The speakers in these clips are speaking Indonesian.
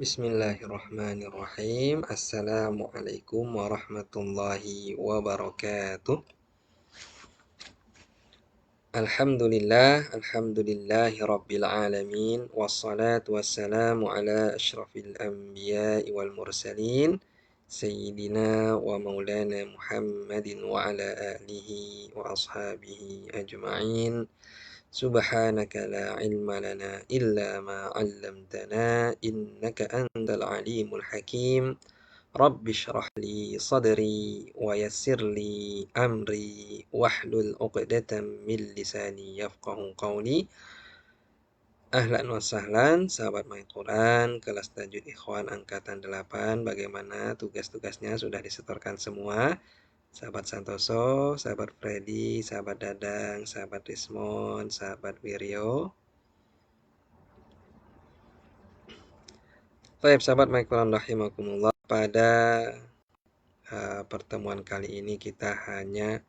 Bismillahirrahmanirrahim. Assalamualaikum warahmatullahi wabarakatuh. Alhamdulillahi rabbil alamin. Wassalatu wassalamu ala asyrafil anbiya'i wal mursalin. Sayyidina wa maulana Muhammadin wa ala alihi wa ashabihi ajma'in. Subhanaka la ilma lana illa ma 'allamtana innaka antal alimul hakim. Rabbi shrah li sadri wa yassir li amri wahlul 'uqdatam min lisani yafqahu qawli. Ahlan wa sahlan sahabat My Quran kelas tajwid ikhwan angkatan 8. Bagaimana tugas-tugasnya sudah disetorkan semua? Sahabat Santoso, sahabat Freddy, sahabat Dadang, sahabat Rismon, sahabat Wiryo. Baik, sahabat My Quran rahimakumullah. Pada pertemuan kali ini kita hanya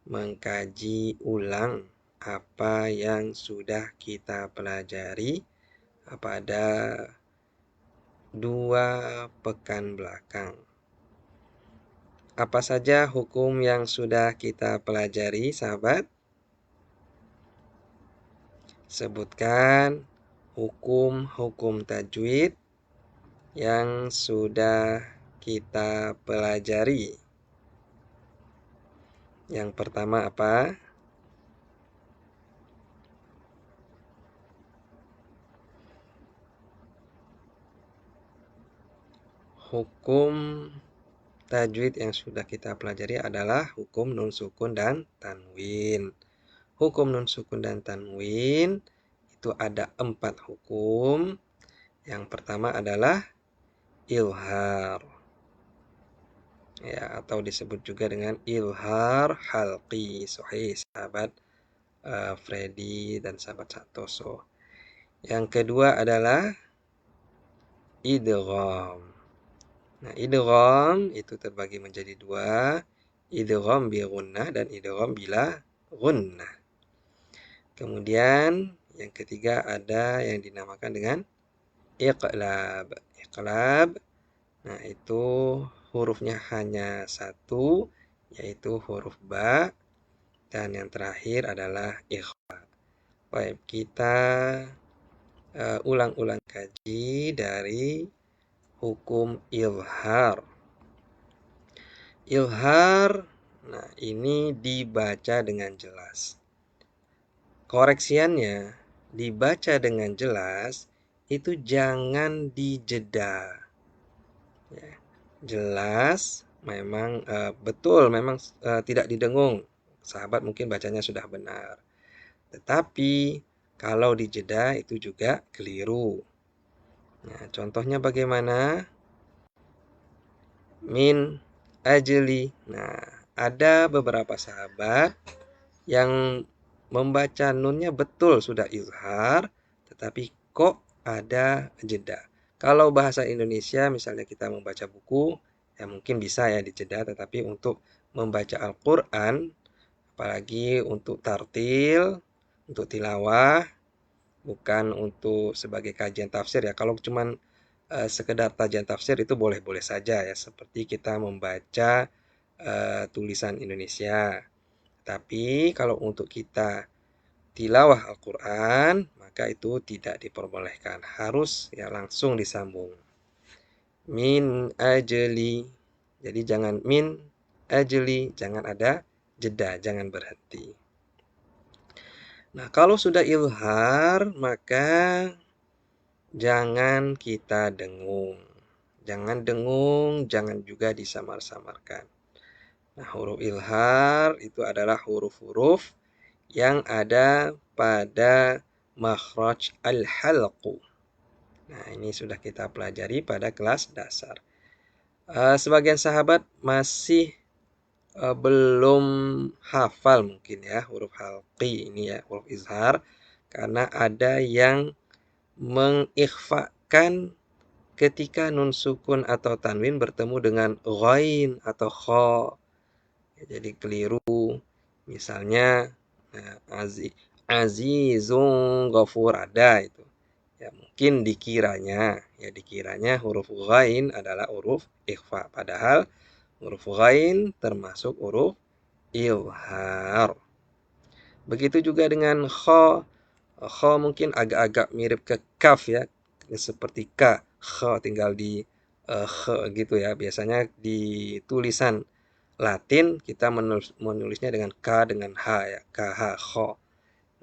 mengkaji ulang apa yang sudah kita pelajari pada 2 pekan belakang. Apa saja hukum yang sudah kita pelajari, sahabat? Sebutkan hukum-hukum tajwid yang sudah kita pelajari. Yang pertama apa? Hukum tajwid yang sudah kita pelajari adalah hukum nun sukun dan tanwin. Hukum nun sukun dan tanwin itu ada 4 hukum. Yang pertama adalah ilhar, ya, atau disebut juga dengan ilhar halqi. Sahih, sahabat Freddy dan sahabat Santoso. Yang kedua adalah idgham. Nah, idgham itu terbagi menjadi 2, idgham bi gunnah dan idgham bila gunnah. Kemudian yang ketiga ada yang dinamakan dengan iqlab. Iqlab, nah itu hurufnya hanya 1, yaitu huruf ba, dan yang terakhir adalah ikhfa. Baik, kita ulang-ulang kaji dari hukum ilhar. Ilhar, nah ini dibaca dengan jelas. Koreksiannya, dibaca dengan jelas itu jangan dijeda. Ya, jelas, memang betul, memang tidak didengung. Sahabat mungkin bacanya sudah benar. Tetapi kalau dijeda itu juga keliru. Nah, contohnya bagaimana? Min ajli. Nah, ada beberapa sahabat yang membaca nunnya betul sudah izhar, tetapi kok ada jeda. Kalau bahasa Indonesia misalnya kita membaca buku, ya mungkin bisa ya dijeda, tetapi untuk membaca Al-Quran, apalagi untuk tartil, untuk tilawah, bukan untuk sebagai kajian tafsir ya. Kalau cuman sekedar kajian tafsir itu boleh-boleh saja ya, seperti kita membaca tulisan Indonesia. Tapi kalau untuk kita tilawah Al-Quran, maka itu tidak diperbolehkan. Harus ya langsung disambung. Min ajli. Jadi jangan min ajli, jangan ada jeda, jangan berhenti. Nah, kalau sudah ilhar, maka jangan kita dengung. Jangan dengung, jangan juga disamar-samarkan. Nah, huruf ilhar itu adalah huruf-huruf yang ada pada makhraj al-halqu. Nah, ini sudah kita pelajari pada kelas dasar. Sebagian sahabat masih belum hafal mungkin ya huruf halqi ini ya, huruf izhar, karena ada yang mengikhfakan ketika nun sukun atau tanwin bertemu dengan ghain atau kha. Ya, jadi keliru. Misalnya azizun ghafur ada itu. Ya, mungkin dikiranya huruf ghain adalah huruf ikhfa, padahal huruf ghain termasuk huruf izhar. Begitu juga dengan kha. Kha mungkin agak-agak mirip ke kaf ya, seperti K. Kha tinggal di kha gitu ya. Biasanya di tulisan Latin kita menulisnya dengan K dengan H ya, KH, kha.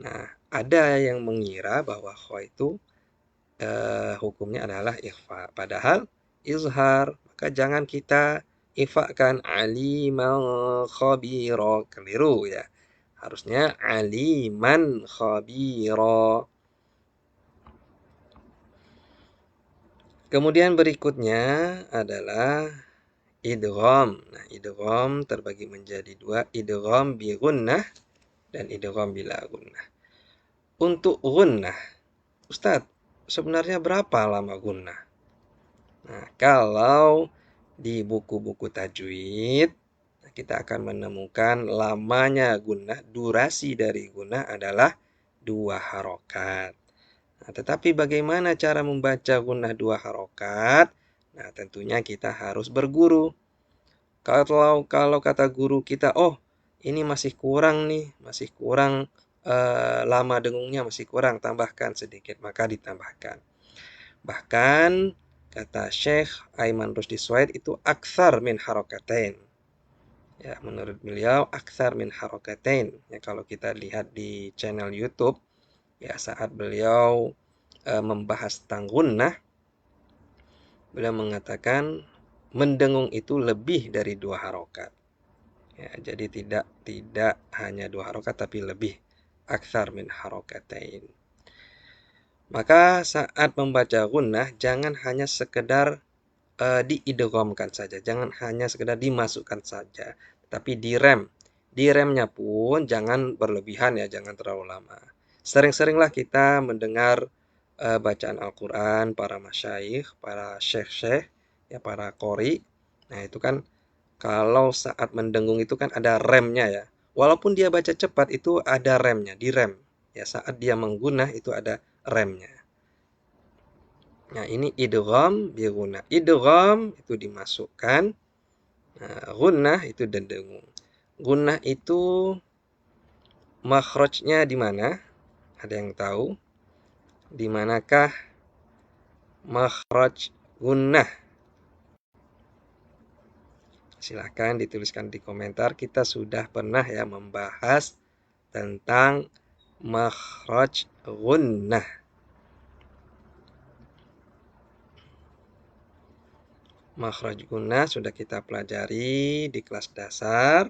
Nah, ada yang mengira bahwa kha itu hukumnya adalah ikhfa, padahal izhar. Maka jangan kita ikhfakan aliman khabira, keliru ya. Harusnya aliman khabira. Kemudian berikutnya adalah idgham. Nah, idgham terbagi menjadi dua, idgham bi gunnah dan idgham bila gunnah. Untuk gunnah, Ustadz, sebenarnya berapa lama gunnah? Nah, kalau di buku-buku tajwid, kita akan menemukan lamanya gunnah, durasi dari gunnah adalah 2 harokat. Nah, tetapi bagaimana cara membaca gunnah 2 harokat? Nah, tentunya kita harus berguru. Kalau kata guru kita, oh ini masih kurang nih, masih kurang lama dengungnya, masih kurang, tambahkan sedikit, maka ditambahkan. Bahkan kata Syekh Aiman Rusdi Suaid itu aksar min harokatain. Ya, menurut beliau aksar min harokatain. Ya, kalau kita lihat di channel YouTube, ya saat beliau membahas tentang gunnah, beliau mengatakan mendengung itu lebih dari 2 harokat. Ya, jadi tidak hanya 2 harokat tapi lebih, aksar min harokatain. Maka saat membaca gunnah jangan hanya sekedar diidghamkan saja, jangan hanya sekedar dimasukkan saja, tapi direm. Diremnya pun jangan berlebihan ya, jangan terlalu lama. Sering-seringlah kita mendengar bacaan Al-Quran, para masyayikh, para syekh-syekh, ya para qori. Nah, itu kan kalau saat mendengung itu kan ada remnya ya. Walaupun dia baca cepat itu ada remnya, direm. Ya, saat dia menggunah itu ada remnya. Nah, ini idgham bi gunnah. Idgham itu dimasukkan, nah, gunnah itu dendengung. Gunnah itu makhrajnya di mana? Ada yang tahu? Di manakah makhraj gunnah? Silahkan dituliskan di komentar. Kita sudah pernah ya membahas tentang makhraj gunnah. Makhraj gunnah sudah kita pelajari di kelas dasar.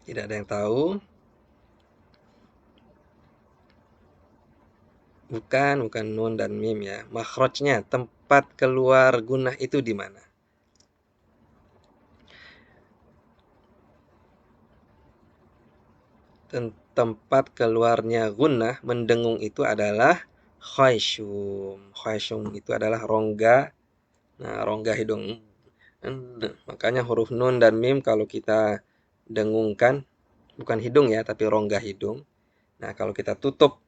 Tidak ada yang tahu? Bukan nun dan mim ya. Makhrajnya, tempat keluar gunnah itu di mana? Tempat keluarnya gunnah, mendengung itu adalah khayshum. Khayshum itu adalah rongga. Nah, rongga hidung. Makanya huruf nun dan mim kalau kita dengungkan, bukan hidung ya, tapi rongga hidung. Nah, kalau kita tutup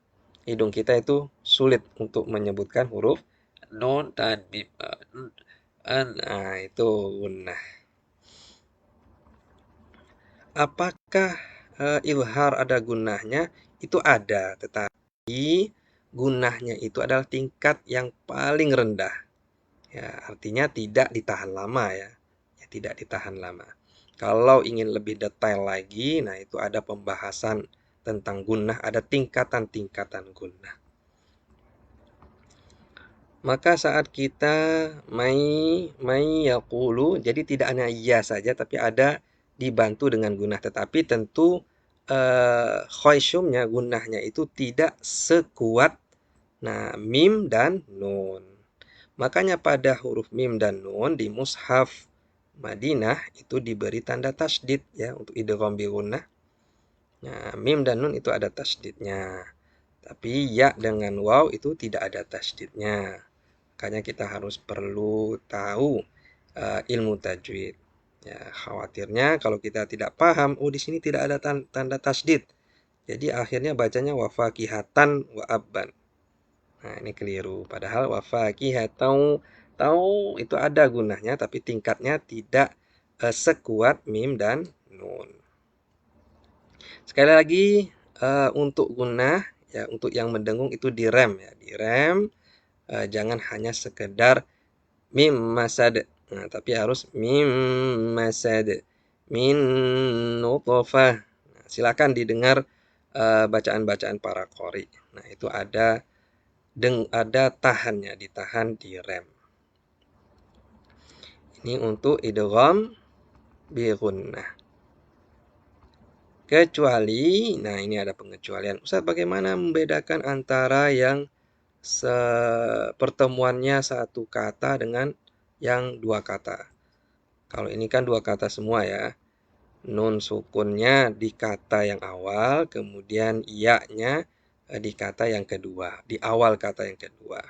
hidung kita itu sulit untuk menyebutkan huruf nun dan mim. Nah, itu gunnah. Apakah ilhar ada gunnahnya? Itu ada, tetapi gunnahnya itu adalah tingkat yang paling rendah. Ya, artinya tidak ditahan lama ya. Ya, tidak ditahan lama. Kalau ingin lebih detail lagi, nah itu ada pembahasan tentang gunnah, ada tingkatan-tingkatan gunnah. Maka saat kita mai yaqulu, jadi tidak hanya iya saja, tapi ada dibantu dengan gunnah. Tetapi tentu khayshumnya, gunnahnya itu tidak sekuat mim dan nun. Makanya pada huruf mim dan nun di mushaf Madinah itu diberi tanda tasydid ya untuk idgham bi gunnah. Nah, mim dan nun itu ada tasydidnya. Tapi ya dengan waw itu tidak ada tasydidnya. Makanya kita harus perlu tahu ilmu tajwid. Ya, khawatirnya kalau kita tidak paham, oh di sini tidak ada tanda tasdid. Jadi akhirnya bacanya wafakihatan wa abban. Nah, ini keliru. Padahal wafakihatau tahu itu ada gunanya tapi tingkatnya tidak sekuat mim dan nun. Sekali lagi untuk gunah ya untuk yang mendengung itu direm ya, direm jangan hanya sekedar mim masad. Nah, tapi harus mim masad min nutfah. Nah, silakan didengar bacaan-bacaan para qori. Nah, itu ada tahannya, ditahan di rem. Ini untuk idgham bi gunnah. Kecuali, nah ini ada pengecualian. Ustaz, bagaimana membedakan antara yang pertemuannya satu kata dengan yang dua kata? Kalau ini kan dua kata semua ya. Nun sukunnya di kata yang awal, kemudian iya-nya di kata yang kedua, di awal kata yang kedua.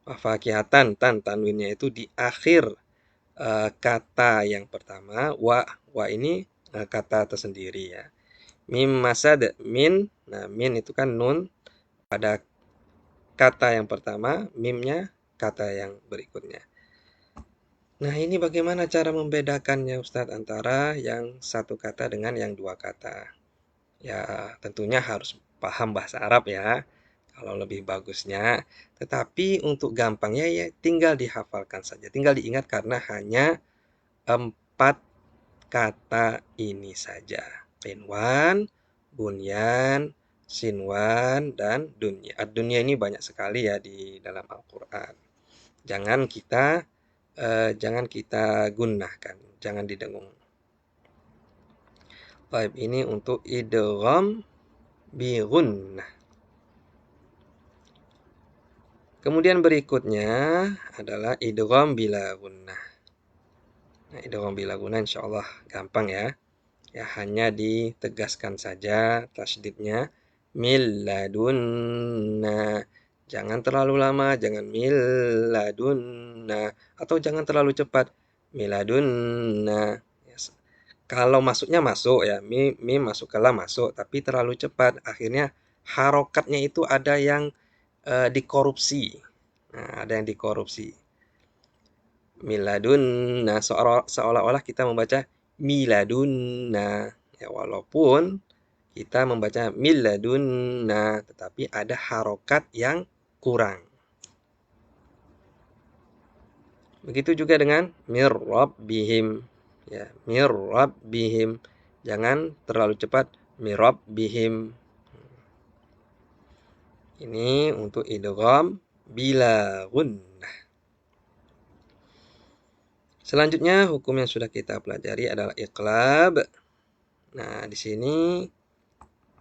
Fakihatan, tanwinnya itu di akhir kata yang pertama. Wa ini kata tersendiri ya. Mim masad, min. Nah, min itu kan nun pada kata yang pertama, mimnya kata yang berikutnya. Nah, ini bagaimana cara membedakannya Ustadz antara yang satu kata dengan yang dua kata? Ya, tentunya harus paham bahasa Arab ya. Kalau lebih bagusnya. Tetapi untuk gampangnya ya tinggal dihafalkan saja. Tinggal diingat karena hanya 4 kata ini saja. Qinwan, bunyan, sinwan, dan dunya. Ad-dunya ini banyak sekali ya di dalam Al-Quran. Jangan kita gunakan, jangan didengung. Baik, ini untuk idgham bi gunnah. Kemudian berikutnya adalah idgham bila gunnah. Nah, idgham bila gunnah insyaallah gampang ya. Ya hanya ditegaskan saja tasdidnya milladunna. Jangan terlalu lama, jangan milladunna atau jangan terlalu cepat miladunna. Yes. Kalau masuknya masuk ya, mim masuk ke lam masuk, tapi terlalu cepat akhirnya harokatnya itu ada yang dikorupsi. Nah, ada yang dikorupsi. Miladunna seolah-olah kita membaca miladunna ya walaupun kita membaca miladunna tetapi ada harokat yang kurang. Begitu juga dengan mirrabbihim ya mirrabbihim jangan terlalu cepat mirrabbihim. Ini untuk idgham bila gunnah. Selanjutnya hukum yang sudah kita pelajari adalah iqlab. Nah, di sini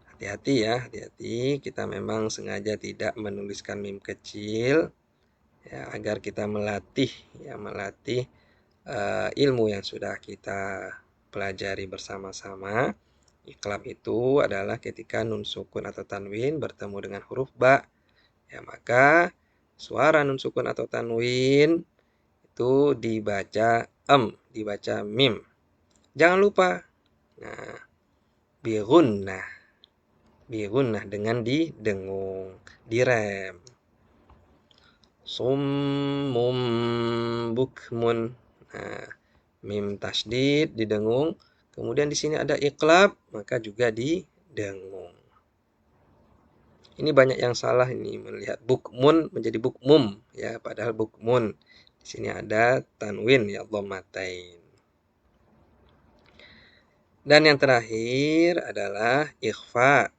hati-hati ya, hati-hati. Kita memang sengaja tidak menuliskan mim kecil ya agar kita melatih ilmu yang sudah kita pelajari bersama-sama. Iqlab itu adalah ketika nun sukun atau tanwin bertemu dengan huruf ba. Ya, maka suara nun sukun atau tanwin itu dibaca dibaca mim. Jangan lupa. Nah, bi gunnah dengan didengung, direm. Summum bukmun. Nah, mim tasdid didengung. Kemudian di sini ada iqlab, maka juga didengung. Ini banyak yang salah ini melihat bukmun menjadi bukmum ya, padahal bukmun. Di sini ada tanwin ya dhammatain. Dan yang terakhir adalah ikhfa.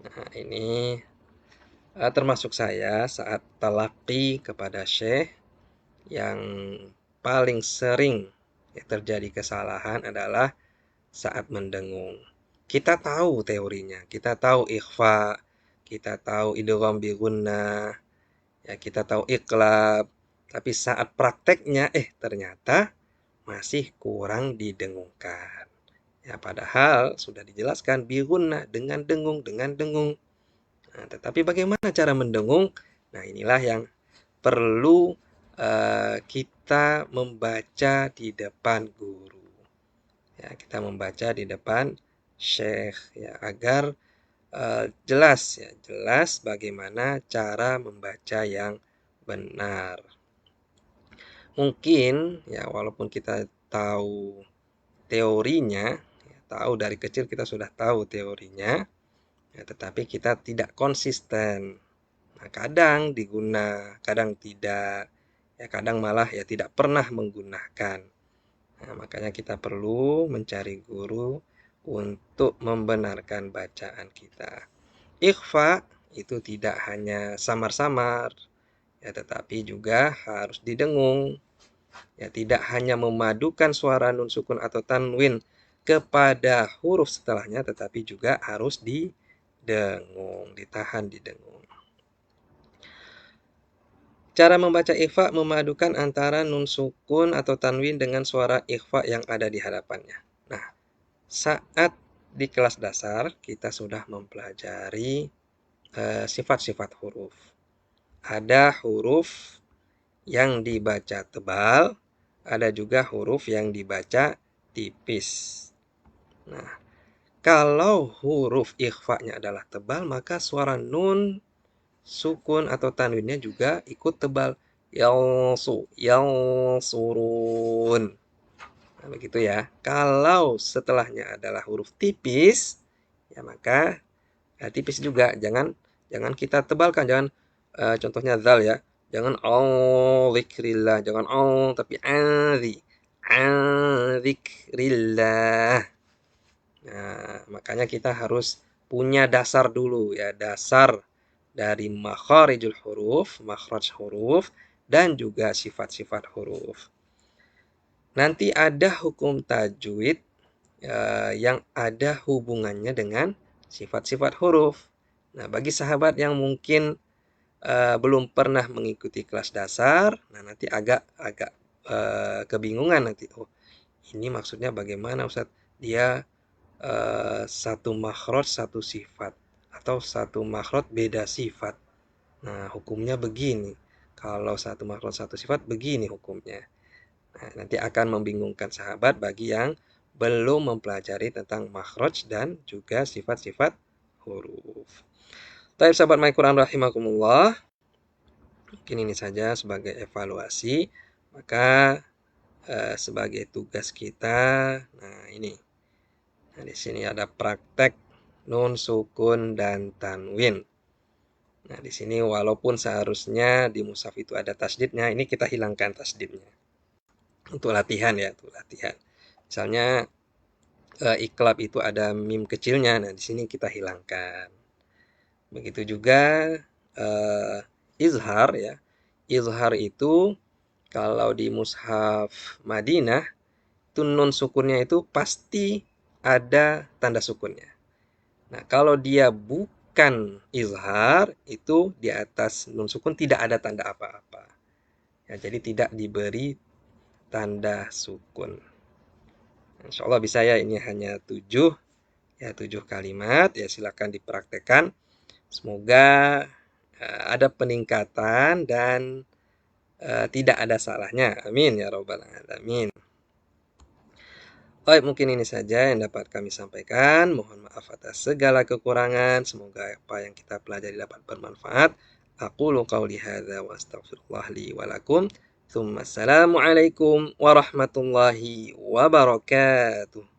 Nah, ini termasuk saya saat talaqi kepada syekh yang paling sering terjadi kesalahan adalah saat mendengung. Kita tahu teorinya, kita tahu ikhfa, kita tahu idgham bi gunnah, ya kita tahu iqlab, tapi saat prakteknya ternyata masih kurang didengungkan. Ya padahal sudah dijelaskan bi gunnah dengan dengung. Nah, tetapi bagaimana cara mendengung? Nah, inilah yang perlu kita membaca di depan guru. Ya, kita membaca di depan syekh ya, agar jelas bagaimana cara membaca yang benar. Mungkin ya walaupun kita tahu teorinya, ya, tahu dari kecil kita sudah tahu teorinya, ya, tetapi kita tidak konsisten. Nah, kadang kadang tidak, ya kadang malah ya tidak pernah menggunakan. Nah, makanya kita perlu mencari guru untuk membenarkan bacaan kita. Ikhfa itu tidak hanya samar-samar, ya tetapi juga harus didengung. Ya, tidak hanya memadukan suara nun sukun atau tanwin kepada huruf setelahnya, tetapi juga harus didengung, ditahan didengung. Cara membaca ikhfa memadukan antara nun sukun atau tanwin dengan suara ikhfa yang ada di hadapannya. Nah, saat di kelas dasar kita sudah mempelajari sifat-sifat huruf. Ada huruf yang dibaca tebal, ada juga huruf yang dibaca tipis. Nah, kalau huruf ikhfa-nya adalah tebal, maka suara nun, sukun atau tanwinnya juga ikut tebal. Yang surun. Nah, begitu ya. Kalau setelahnya adalah huruf tipis, ya maka tipis juga. Jangan kita tebalkan, jangan contohnya zal ya. Jangan dzikrillah, jangan tapi dzikrillah. Nah, makanya kita harus punya dasar dulu ya, dasar dari makharijul huruf, makhraj huruf dan juga sifat-sifat huruf. Nanti ada hukum tajwid yang ada hubungannya dengan sifat-sifat huruf. Nah, bagi sahabat yang mungkin belum pernah mengikuti kelas dasar, nah nanti agak kebingungan nanti. Oh, ini maksudnya bagaimana Ustadz? Dia satu makhraj satu sifat atau satu makhraj beda sifat. Nah, hukumnya begini. Kalau satu makhraj satu sifat begini hukumnya. Nah, nanti akan membingungkan sahabat bagi yang belum mempelajari tentang makhraj dan juga sifat-sifat huruf. Baik sahabat My Quran rahimakumullah. Mungkin ini saja sebagai evaluasi. Maka sebagai tugas kita, nah ini. Nah, di sini ada praktek nun, sukun, dan tanwin. Nah, di sini walaupun seharusnya di mushaf itu ada tasdidnya, ini kita hilangkan tasdidnya. Untuk latihan ya, untuk latihan. Misalnya iklab itu ada mim kecilnya, nah di sini kita hilangkan. Begitu juga izhar ya. Izhar itu kalau di mushaf Madinah itu nun sukunnya itu pasti ada tanda sukunnya. Nah, kalau dia bukan izhar, itu di atas nun sukun tidak ada tanda apa-apa. Ya, jadi tidak diberi tanda sukun. Insya Allah bisa ya, ini hanya 7 kalimat. Ya, silakan dipraktekkan. Semoga ada peningkatan dan tidak ada salahnya. Amin ya rabbal alamin. Baik, mungkin ini saja yang dapat kami sampaikan. Mohon maaf atas segala kekurangan. Semoga apa yang kita pelajari dapat bermanfaat. Aqulu qauli hadza wa astaghfirullah li wa lakum. Assalamualaikum warahmatullahi wabarakatuh.